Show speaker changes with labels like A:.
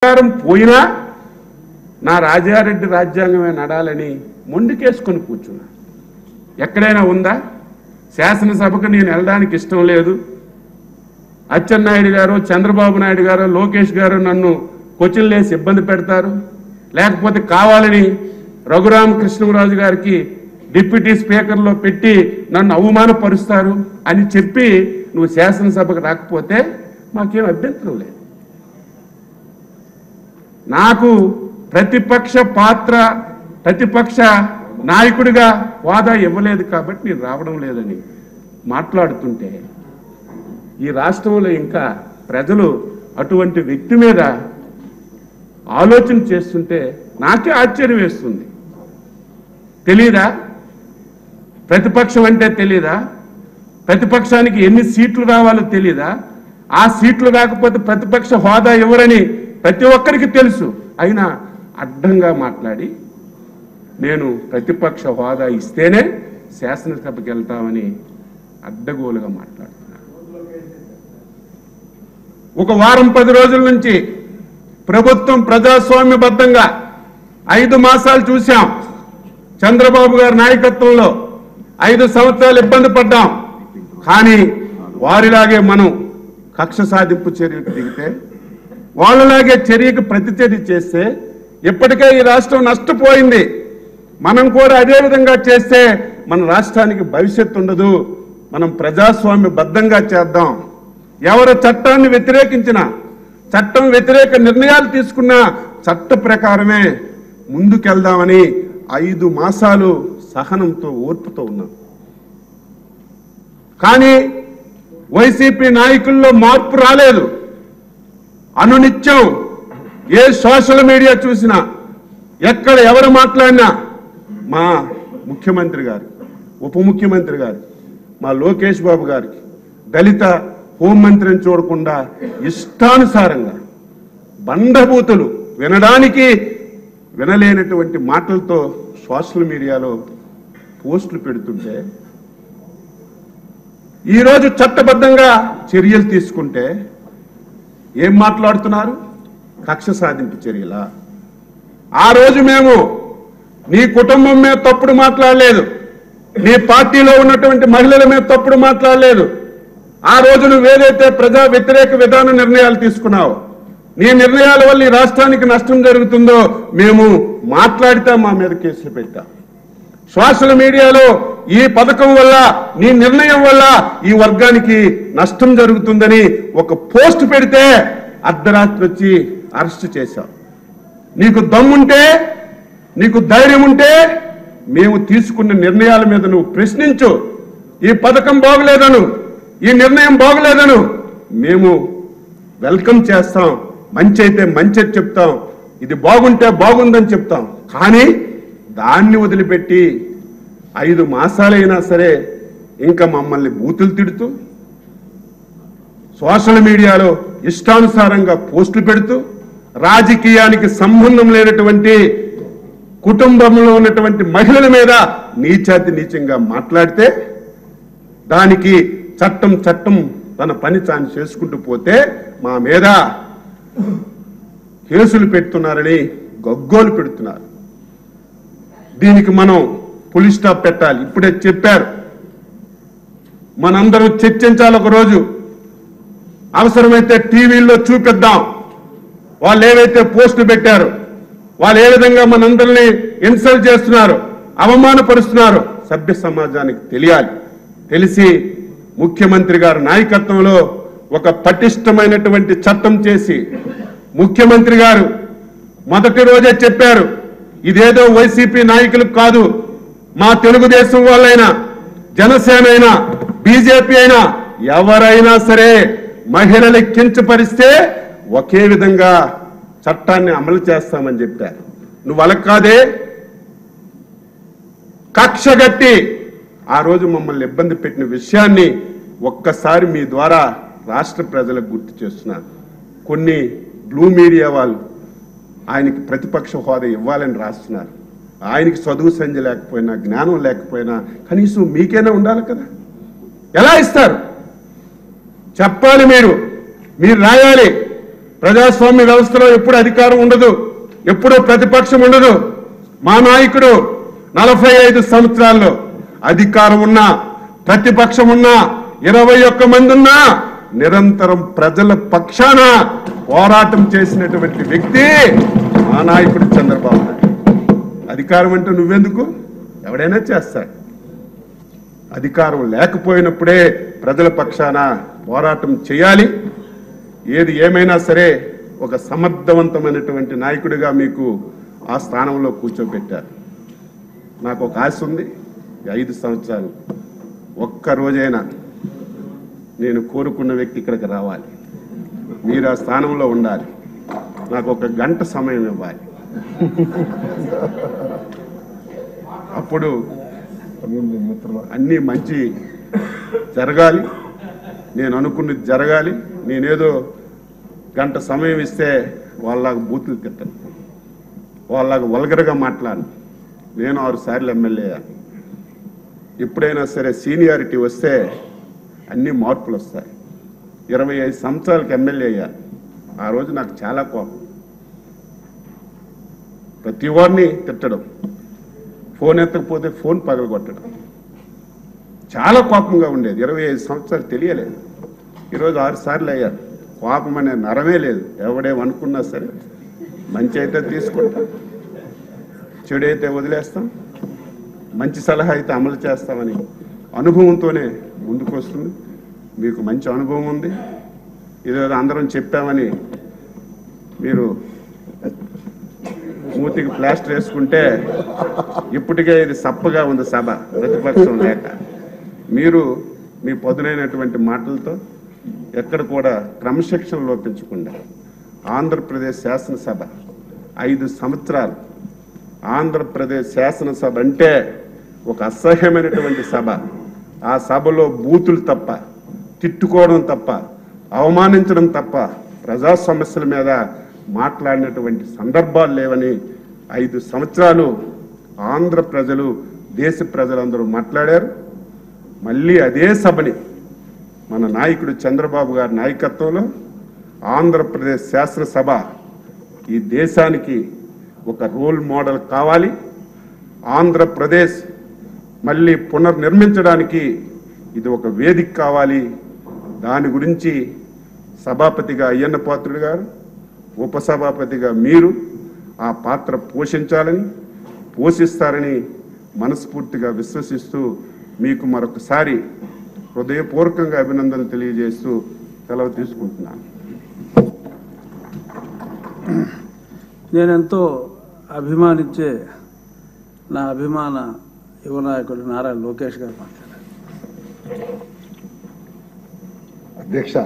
A: అధికారం పోయినా నా రాజారెడ్డి రాజ్యాంగమే నడాలని మొండికేసుకొని కూర్చున్నా. ఎక్కడైనా ఉందా? శాసనసభకు నేను వెళ్ళడానికి ఇష్టం లేదు, అచ్చెన్నాయుడు గారు, చంద్రబాబు నాయుడు గారు, లోకేష్ గారు నన్ను కొచ్చిలేసి ఇబ్బంది పెడతారు, లేకపోతే కావాలని రఘురామకృష్ణరాజు గారికి డిప్యూటీ స్పీకర్లో పెట్టి నన్ను అవమానపరుస్తారు అని చెప్పి నువ్వు శాసనసభకు రాకపోతే మాకేం అభ్యంతరం లేదు. నాకు ప్రతిపక్ష పాత్ర, ప్రతిపక్ష నాయకుడిగా హోదా ఇవ్వలేదు కాబట్టి నేను రావడం లేదని మాట్లాడుతుంటే ఈ రాష్ట్రంలో ఇంకా ప్రజలు అటువంటి వ్యక్తి మీద ఆలోచన చేస్తుంటే నాకే ఆశ్చర్యం వేస్తుంది. తెలీదా? ప్రతిపక్షం అంటే తెలీదా? ప్రతిపక్షానికి ఎన్ని సీట్లు రావాలో తెలీదా? ఆ సీట్లు రాకపోతే ప్రతిపక్ష హోదా ఎవరని ప్రతి ఒక్కరికి తెలుసు. అయినా అడ్డంగా మాట్లాడి నేను ప్రతిపక్ష హోదా ఇస్తేనే శాసనసభకి వెళ్తామని అడ్డగోలుగా మాట్లాడుతున్నాను. ఒక వారం 10 రోజుల నుంచి ప్రభుత్వం ప్రజాస్వామ్యబద్ధంగా 5 మాసాలు చూశాం. చంద్రబాబు గారి నాయకత్వంలో 5 సంవత్సరాలు ఇబ్బంది పడ్డాం. కానీ వారిలాగే మనం కక్ష సాధింపు చర్యకు దిగితే, వాళ్ళలాగే చర్యకు ప్రతిచర్య చేస్తే ఇప్పటికే ఈ రాష్ట్రం నష్టపోయింది. మనం కూడా అదే విధంగా చేస్తే మన రాష్ట్రానికి భవిష్యత్తు ఉండదు. మనం ప్రజాస్వామ్యబద్ధంగా చేద్దాం. ఎవరు చట్టాన్ని వ్యతిరేకించినా, చట్టం వ్యతిరేక నిర్ణయాలు తీసుకున్నా చట్ట ప్రకారమే ముందుకెళ్దామని 5 మాసాలు సహనంతో, ఓర్పుతో ఉన్నాం. కానీ వైసీపీ నాయకుల్లో మార్పు రాలేదు. అనునిత్యం ఏ సోషల్ మీడియా చూసినా, ఎక్కడ ఎవరు మాట్లాడినా మా ముఖ్యమంత్రి గారు, ఉప ముఖ్యమంత్రి గారు, మా లోకేష్ బాబు గారికి, దళిత హోంమంత్రిని చూడకుండా ఇష్టానుసారంగా బండబూతులు, వినడానికి వినలేనటువంటి మాటలతో సోషల్ మీడియాలో పోస్టులు పెడుతుంటే, ఈరోజు చట్టబద్ధంగా చర్యలు తీసుకుంటే ఏం మాట్లాడుతున్నారు? కక్ష సాధింపు చర్యలా? ఆ రోజు మేము నీ కుటుంబం మీద తప్పుడు మాట్లాడలేదు, నీ పార్టీలో ఉన్నటువంటి మహిళల మీద తప్పుడు మాట్లాడలేదు. ఆ రోజు నువ్వేదైతే ప్రజా వ్యతిరేక విధాన నిర్ణయాలు తీసుకున్నావు, నీ నిర్ణయాల వల్ల ఈ రాష్ట్రానికి నష్టం జరుగుతుందో మేము మాట్లాడితే మా మీద కేసులు పెట్టాం. సోషల్ మీడియాలో ఈ పథకం వల్ల, నీ నిర్ణయం వల్ల ఈ వర్గానికి నష్టం జరుగుతుందని ఒక పోస్ట్ పెడితే అర్ధరాత్రి వచ్చి అరెస్ట్ చేశాం. నీకు దమ్ముంటే, నీకు ధైర్యం ఉంటే మేము తీసుకున్న నిర్ణయాల మీద నువ్వు ప్రశ్నించు. ఈ పథకం బాగులేదను, ఈ నిర్ణయం బాగులేదను మేము వెల్కమ్ చేస్తాం. మంచి అయితే మంచి చెప్తాం, ఇది బాగుంటే బాగుందని చెప్తాం. కానీ దాన్ని వదిలిపెట్టి 5 మాసాలైనా సరే ఇంకా మమ్మల్ని బూతులు తిడుతూ, సోషల్ మీడియాలో ఇష్టానుసారంగా పోస్టులు పెడుతూ, రాజకీయానికి సంబంధం లేనటువంటి కుటుంబంలో ఉన్నటువంటి మహిళల మీద నీచాతి నీచంగా మాట్లాడితే దానికి చట్టం తన పని తాను చేసుకుంటూ పోతే మా మీద కేసులు పెడుతున్నారని గగ్గోలు పెడుతున్నారు. దీనికి మనం పులి స్టాప్ పెట్టాలి. ఇప్పుడే చెప్పారు, మనందరూ చర్చించాలి. ఒక రోజు అవసరమైతే టీవీల్లో చూపిద్దాం. వాళ్ళు ఏవైతే పోస్టులు పెట్టారు, వాళ్ళు ఏ విధంగా మనందరినీ ఇన్సల్ట్ చేస్తున్నారు, అవమానపరుస్తున్నారు, సభ్య సమాజానికి తెలియాలి. తెలిసి ముఖ్యమంత్రి గారి నాయకత్వంలో ఒక పటిష్టమైనటువంటి చట్టం చేసి, ముఖ్యమంత్రి గారు మొదటి రోజే చెప్పారు, ఇదేదో వైసీపీ నాయకులకు కాదు, మా తెలుగుదేశం వాళ్ళైనా, జనసేన అయినా, బీజేపీ అయినా, ఎవరైనా సరే మహిళలు కించపరిస్తే ఒకే విధంగా చట్టాన్ని అమలు చేస్తామని చెప్పారు. నువ్వు అలా కాదే, కక్షగట్టి ఆ రోజు మమ్మల్ని ఇబ్బంది పెట్టిన విషయాన్ని ఒక్కసారి మీ ద్వారా రాష్ట్ర ప్రజలకు గుర్తు చేస్తున్నారు. కొన్ని బ్లూ మీడియా వాళ్ళు ఆయనకి ప్రతిపక్ష హోదా ఇవ్వాలని రాస్తున్నారు. ఆయనకి చదువు సంధ్య లేకపోయినా, జ్ఞానం లేకపోయినా కనీసం మీకైనా ఉండాలి కదా. ఎలా ఇస్తారు చెప్పాలి. మీరు రాయాలి. ప్రజాస్వామ్య వ్యవస్థలో ఎప్పుడు అధికారం ఉండదు, ఎప్పుడు ప్రతిపక్షం ఉండదు. మా నాయకుడు 45 సంవత్సరాల్లో అధికారం ఉన్నా, ప్రతిపక్షం ఉన్నా, 21 మంది ఉన్నా నిరంతరం ప్రజల పక్షాన పోరాటం చేసినటువంటి వ్యక్తి మా నాయకుడు చంద్రబాబు నాయుడు. అధికారం అంటే నువ్వెందుకు? ఎవడైనా చేస్తాడు. అధికారం లేకపోయినప్పుడే ప్రజల పక్షాన పోరాటం చేయాలి. ఏది ఏమైనా సరే ఒక సమర్థవంతమైనటువంటి నాయకుడిగా మీకు ఆ స్థానంలో కూర్చోబెట్టారు. నాకు ఒక ఆశ ఉంది. 5 సంవత్సరాలు ఒక్క రోజైనా నేను కోరుకున్న వ్యక్తి ఇక్కడికి రావాలి, మీరు ఆ స్థానంలో ఉండాలి, నాకు 1 గంట సమయం ఇవ్వాలి. అప్పుడు అన్నీ మంచి జరగాలి, నేను అనుకున్నది జరగాలి. నేనేదో గంట సమయం ఇస్తే వాళ్ళలాగా బూతులు తిట్టాను, వాళ్ళలాగా వల్గర్గా మాట్లాడను. నేను 6 సార్లు ఎమ్మెల్యే. ఎప్పుడైనా సరే సీనియారిటీ వస్తే అన్ని మార్పులు వస్తాయి. 25 సంవత్సరాలకు ఎమ్మెల్యే అయ్యా. ఆ రోజు నాకు చాలా కోపం. ప్రతి వారిని తిట్టడం, ఫోన్ ఎత్తకపోతే ఫోన్ పగలగొట్టడం, చాలా కోపంగా ఉండేది. 25 సంవత్సరాలు తెలియలేదు. ఈరోజు 6 సార్లు అయ్యారు. కోపం అనే నరమే లేదు. ఎవడేమనుకున్నా సరే మంచి అయితే తీసుకుంటాం, చెడు అయితే వదిలేస్తాం, మంచి సలహా అయితే అమలు చేస్తామని అనుభవంతోనే ముందుకు వస్తుంది. మీకు మంచి అనుభవం ఉంది. ఇదేదో అందరం చెప్పామని మీరు మూతికి ప్లాస్టర్ వేసుకుంటే ఇప్పటికే ఇది సప్పగా ఉంది సభ, ప్రతిపక్షం లేక. మీరు మీ పదునైనటువంటి మాటలతో ఎక్కడ కూడా క్రమశిక్షణ లోపించకుండా ఆంధ్రప్రదేశ్ శాసనసభ 5 సంవత్సరాలు, ఆంధ్రప్రదేశ్ శాసనసభ అంటే ఒక అసహ్యమైనటువంటి సభ. ఆ సభలో బూతులు తప్ప, తిట్టుకోవడం తప్ప, అవమానించడం తప్ప ప్రజా సమస్యల మీద మాట్లాడినటువంటి సందర్భాలు లేవని 5 సంవత్సరాలు ఆంధ్ర ప్రజలు, దేశ ప్రజలందరూ మాట్లాడారు. మళ్ళీ అదే సభని మన నాయకుడు చంద్రబాబు గారి నాయకత్వంలో ఆంధ్రప్రదేశ్ శాసనసభ ఈ దేశానికి ఒక రోల్ మోడల్ కావాలి. ఆంధ్రప్రదేశ్ మళ్ళీ పునర్నిర్మించడానికి ఇది ఒక వేదిక కావాలి. దాని గురించి సభాపతిగా అయ్యన్న పాత్రుడు గారు, ఉపసభాపతిగా మీరు ఆ పాత్ర పోషించాలని, పోషిస్తారని మనస్ఫూర్తిగా విశ్వసిస్తూ మీకు మరొకసారి హృదయపూర్వకంగా అభినందనలు తెలియజేస్తూ సెలవు తీసుకుంటున్నాను.
B: నేనెంతో అభిమానించే నా అభిమాన యువ నాయకుడు నారా లోకేష్ గారు మాట్లాడారు.
C: అధ్యక్ష